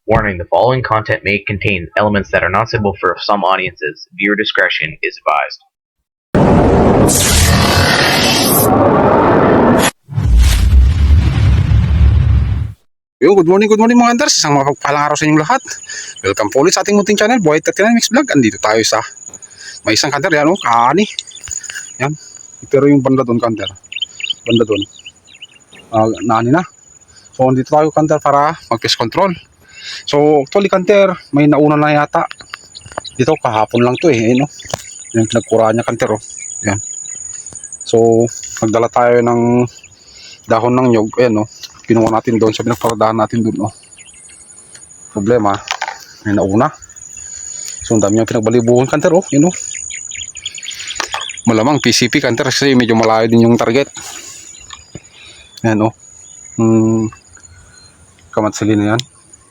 Warning: the following content may contain elements that are not suitable for some audiences. Viewer discretion is advised. Good morning mga hunters. Isang mapagpalang araw sa inyong lahat. Welcome po ulit sa ating munting channel, Boy 39 Mix Vlog. Andito tayo sa may isang hunter yan, kaani. Yan. Pero yung banda doon, hunter. Banda doon. Naani na. So, andito tayo, hunter, para mag-pest control. So, actually, hunter, may nauna na yata. Dito, kahapon lang to eh. No? Yung pinagkuraan niya, hunter. Oh. Yan. So, nagdala tayo ng dahon ng nyog. Ayan, no? Pinuha natin doon sa pinagparadahan natin doon. Oh. Problema, may nauna. So, ang dami yung pinagbalibuhan, hunter. Oh. Yun, oh. Malamang PCP, hunter, kasi medyo malayo din yung target. Ayan, oh. Kamatsili na yan.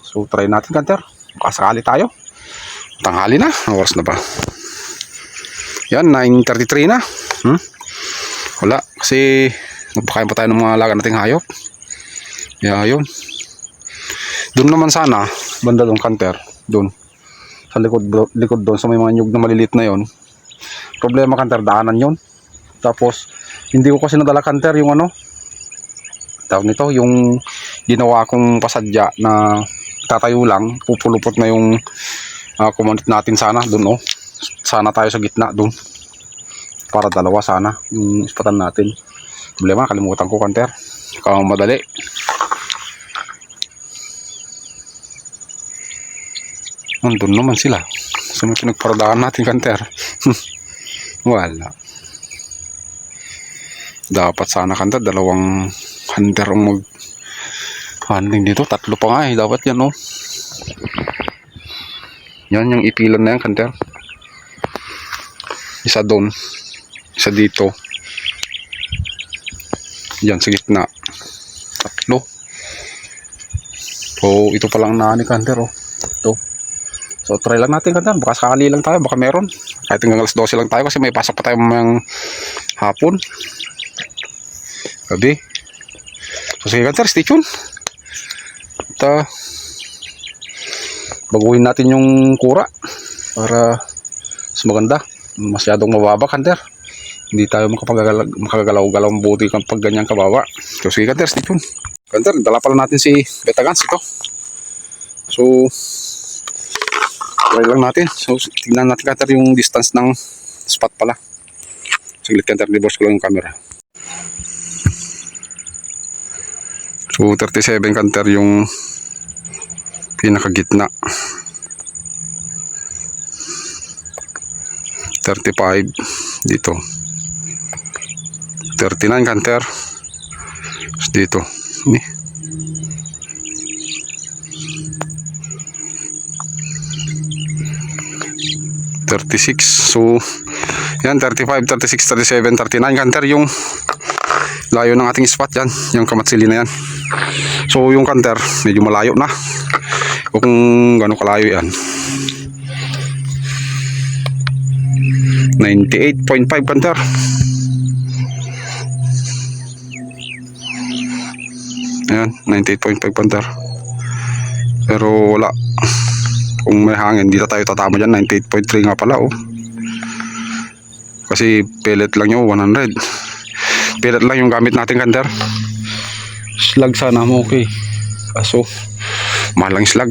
So, try natin, hunter. Makasakali tayo. Tanghali na. Ang oras na ba? Yan, 9:33 na. Wala. Kasi, nagpakain pa tayo ng mga alaga nating hayop. Yeah, yun. Doon naman sana, banda doon, hunter. Doon. Sa likod doon, sa may mga nyug na malilit na yon. Problema, hunter, daanan yun. Tapos, hindi ko kasi nadala, hunter, yung ano, tawag nito, yung ginawa kong pasadya na tatayo lang, pupulupot na yung kumanit natin sana, doon, oh. Sana tayo sa gitna, doon. Para dalawa sana, yung ispatan natin. Problema, kalimutan ko, hunter. Kaya madali. Nandun naman sila. So, may pinagparadahan natin, hunter. Wala. Dapat sana, hunter, dalawang hunter ang mag-handling dito. Tatlo pa nga eh. Dapat yan, oh. Yan, yung ipilan na yan, hunter. Isa doon. Isa dito. Yan, sa gitna. Tatlo. So, ito palang naanik, hunter, oh. Ito. So, try lang natin, hunter. Baka sakali lang tayo. Baka meron. Kahit hanggang alas 12 lang tayo kasi may pasok pa tayo mga hapon. Gabi. So, sige, hunter. Stay tuned. At, baguhin natin yung kura para mas maganda. Masyadong mababa, hunter. Hindi tayo makagalaw-galaw mabuti kapag ganyan kababa. So, sige, hunter. Stay tuned. Hunter, dala pala natin si Betagans ito. So, try lang natin. So, tingnan natin, hunter, yung distance ng spot pala. Saglit, hunter, divorce ko lang yung camera. So, 37, hunter, yung pinakagitna. 35 dito. 39, hunter. Dito. Ni. So, yan, 35, 36, 37, 39, hunter, yung layo ng ating spot yan, yung kamatsili na yan. So, yung hunter, medyo malayo na. Kung gano'ng kalayo yan. 98.5, hunter. Ayan, 98.5, hunter. Pero wala. Kung may hangin, dito tayo tatama dyan. 98.3 nga pala, oh. Kasi pellet lang yung 100. Pellet lang yung gamit natin, hunter. Slag sana mo, okay. Kaso, mahal lang slag.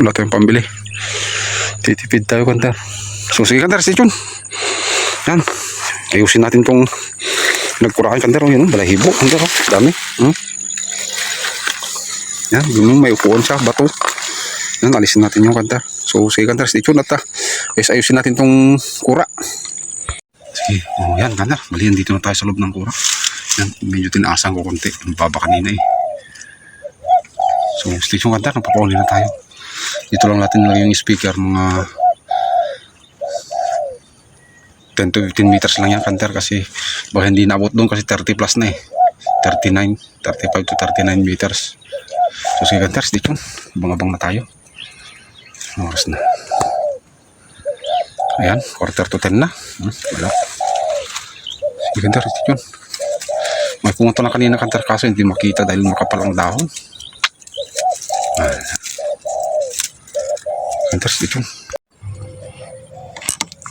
Wala tayong pambili. Titipid tayo, hunter. So, sige, hunter, stay tuned. Yan. Ayusin natin tong nagkuraan, hunter. Oh, yun, balahibo, hunter. Oh. Dami. Yan, yun, may upuan siya, bato. Yan, alisin natin yung hunter. So, sige, hunter, stay tuned at ayusin natin tong kura. Sige, oh, yan, hunter. Bali, dito na tayo sa loob ng kura. Yan, medyo tinaasan ko konti. Ang baba kanina eh. So, stay tuned, hunter. Napapauli na tayo. Dito lang natin nilagay yung speaker. Mga 10 to 15 meters lang yan, hunter. Kasi baka hindi naabot doon kasi 30 plus na eh. 39, 35 to 39 meters. So, sige, hunter, stay tuned. Abang-abang na tayo. Oras na. Ayan, quarter to 10 na. Wala. Sige, hunter, stay tuned. May pumunta na kanina, hunter, kaso hindi makita dahil makapal ang dahon. Kanter, dito.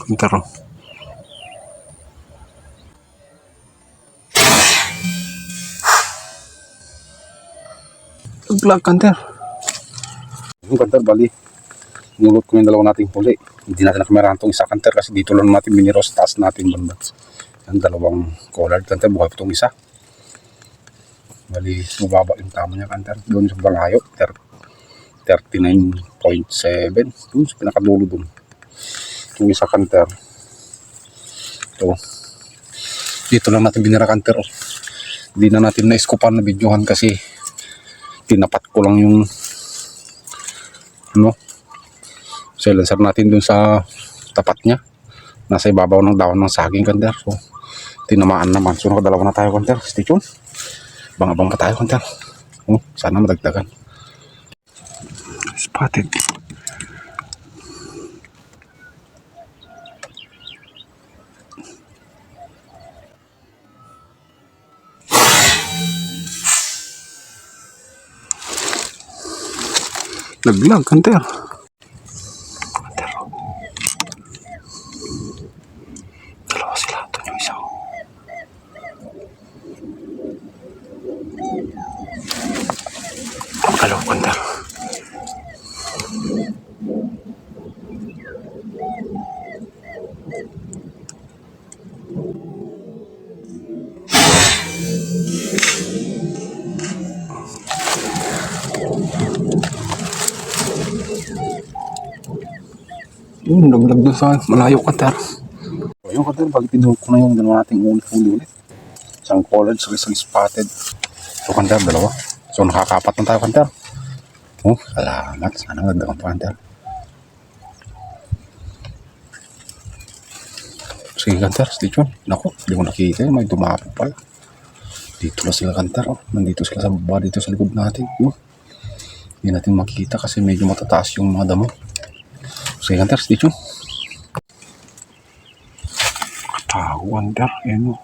Kanter, oh. Naglag, Kanter. Yung Kanter, bali. Nulot ko yung dalawa nating huli. Hindi natin nakamerahan itong isa, Kanter, kasi dito lang natin miniro sa taas natin banda. Yan, dalawang collard, Kanter. Buhay po itong isa. Bali, mababa yung tama niya, Kanter. Doon sa balayo, 39.7. Doon sa pinakadulo doon. Itong isa, Kanter. Ito. Dito lang natin binira, Kanter. Hindi na natin na-scopan na videohan kasi tinapat ko lang yung silencer natin dun sa tapat niya. Nasa ibabaw ng dahon ng saging, Kanter. So, tinamaan naman. So, nakadalawa na tayo, Kanter. Stay tuned. Bang-abang pa tayo, Kanter. Sana madagdagan. Spotted. Naglag, Kanter. Dalawa sila. Ito yung isa. Pagkalaw, Kanter. Yun, naglag doon sa malayo, Kanter. So, yung Kanter, pag-pinulog ko na yung dalawa nating huli ulit. Isang collard, isang spotted. So, Kanter, dalawa. So, nakakapat na tayo, Kanter. Salamat. Sana magdagan pa, Kanter. Sige, Kanter, stay tuned. Naku, hindi ko nakita. May dumapo pala. Dito na sila, Kanter. Nandito sila sa baba, dito sa likod natin. Hindi natin makita kasi medyo matataas yung mga damo. Sige, Kanter, stay tuned. Katawa, Kanter. Ayan o.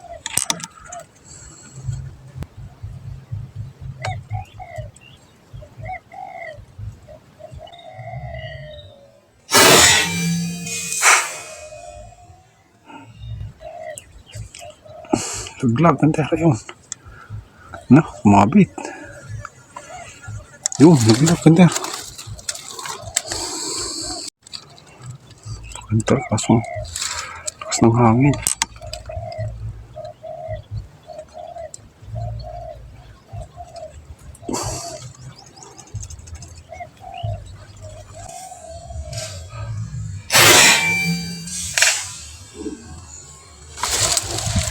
Naglag, Kanter. Ayun. Mabit. Yun, naglag, Kanter. Kanter, kaso lakas ng hangin.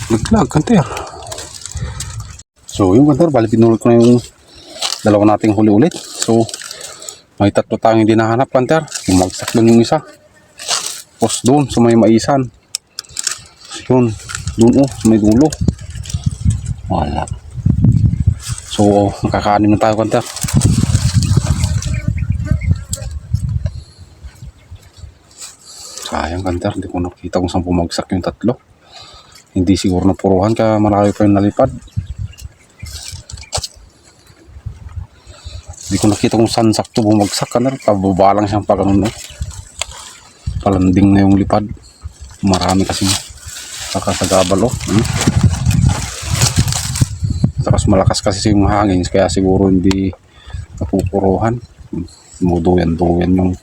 Naglag, Kanter. So, yung Kanter, bali pinulot ko na yung dalawa nating huli ulit. So, may tatlo tayong hindi nahanap, Kanter. Bumagsak doon yung isa. Tapos doon, sa may maisan. Yun, doon sa may dulo. Wala. So, nakakaanin na tayo, Kanter. Sayang, Kanter. Hindi ko nakita kung saan bumagsak yung tatlo. Hindi siguro na puruhan kaya malaki pa yung nalipad. Hindi ko nakita kung saan sakto bumagsak, Kanter. Pababa lang siyang pagano'n. Palanding na yung lipad. Marami kasi kakasagabal Tapos malakas kasi yung hangin kaya siguro hindi napupuruhan. Duyan yung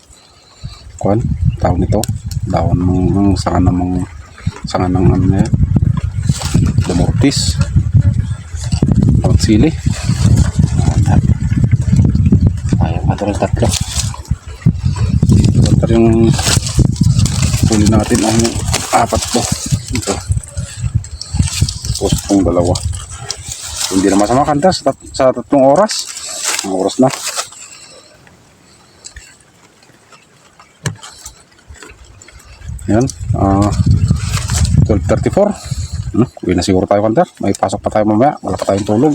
tawag nito, dahon ng sanga ng ano na yan, damortis, tawag sili. Ayaw madalang tatlo. Ito yung huli natin ang apat to. Ito. Tapos itong dalawa. Hindi na masama, Kanter, sa 3 oras. Ang oras na. Yan. 12:34. Uwi na siguro tayo, Kanter. May pasok pa tayo mamaya. Wala pa tayong tulog.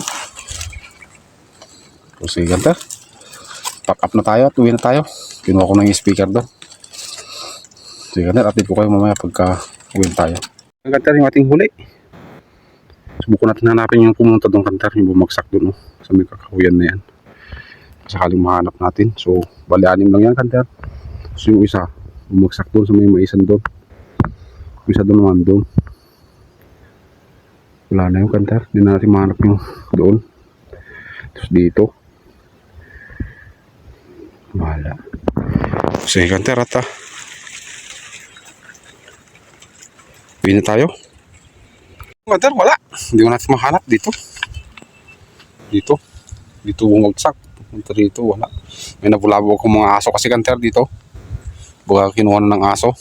So, sige, Kanter. Pack up na tayo at uwi na tayo. Kinuha ko ng speaker doon. Sige, Kanter. Update ko kayo mamaya pagka uwi na tayo. Kanter, yung ating huli. Subukan natin hanapin yung pumunta doon, Kanter. Yung bumagsak doon. Sa may kakahuyan na yan. Sakaling mahanap natin. So, bali 6 lang yan, Kanter. So yung isa, bumagsak doon sa may maisan doon. Yung isa doon naman doon. Wala na yung kanter. Hindi na natin mahanap yung doon. Tapos dito. Wala. Sige kanter at uwi na tayo. Kanter, wala. Hindi mo natin mahanap dito. Dito. Dito bumagsak. Kanter dito, wala. May nabulabog akong mga aso kasi kanter dito. Baka kinuha na ng aso.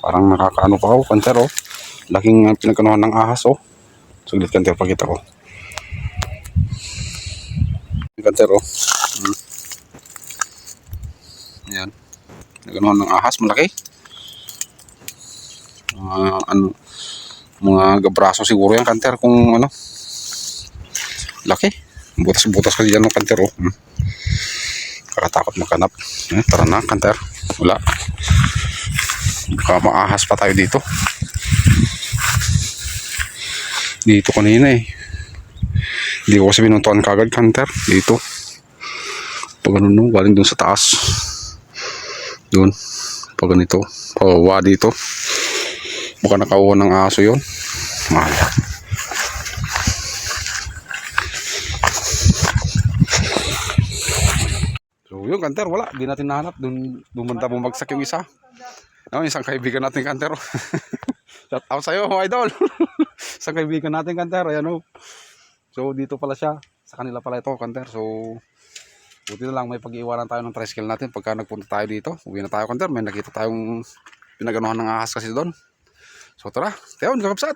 Parang nakakaano pa ako kanter oh. Laking pinagkanuhan ng ahas oh. Saglit kanter, pakita ko. Kanter oh. Ayan. Pinagkanuhan ng ahas, malaki. Mga gabraso siguro yan kanter kung ano. Laki. Butas-butas kasi dyan ng kanter oh. Kakatakot magkanap. Tara na kanter. Wala. Baka maahas pa tayo dito. Dito kanina eh. Hindi ko kasi binuntuan kagad kanter. Dito. Pag ano no, galing dun sa taas. Doon. Pag ganito. Pawawa dito. Baka nakauha ng aso yun. Mahala. So yun kanter, wala. Di natin nahanap. Doon banda bumagsak yung isa. No, isang kaibigan natin kanter. Shout out sa'yo idol. Isang kaibigan natin kanter. Ayan o. So dito pala siya. Sa kanila pala ito kanter. So buti na lang may pag-iwanan tayo ng tricycle natin pagka nagpunta tayo dito. Uwi na tayo kanter. May nakita tayong pinaganuhan ng ahas kasi doon. So tara, tayo, kakapsat.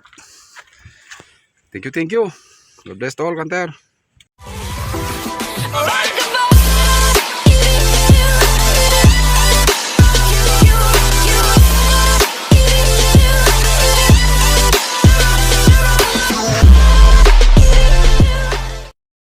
Thank you. God bless to all kanter.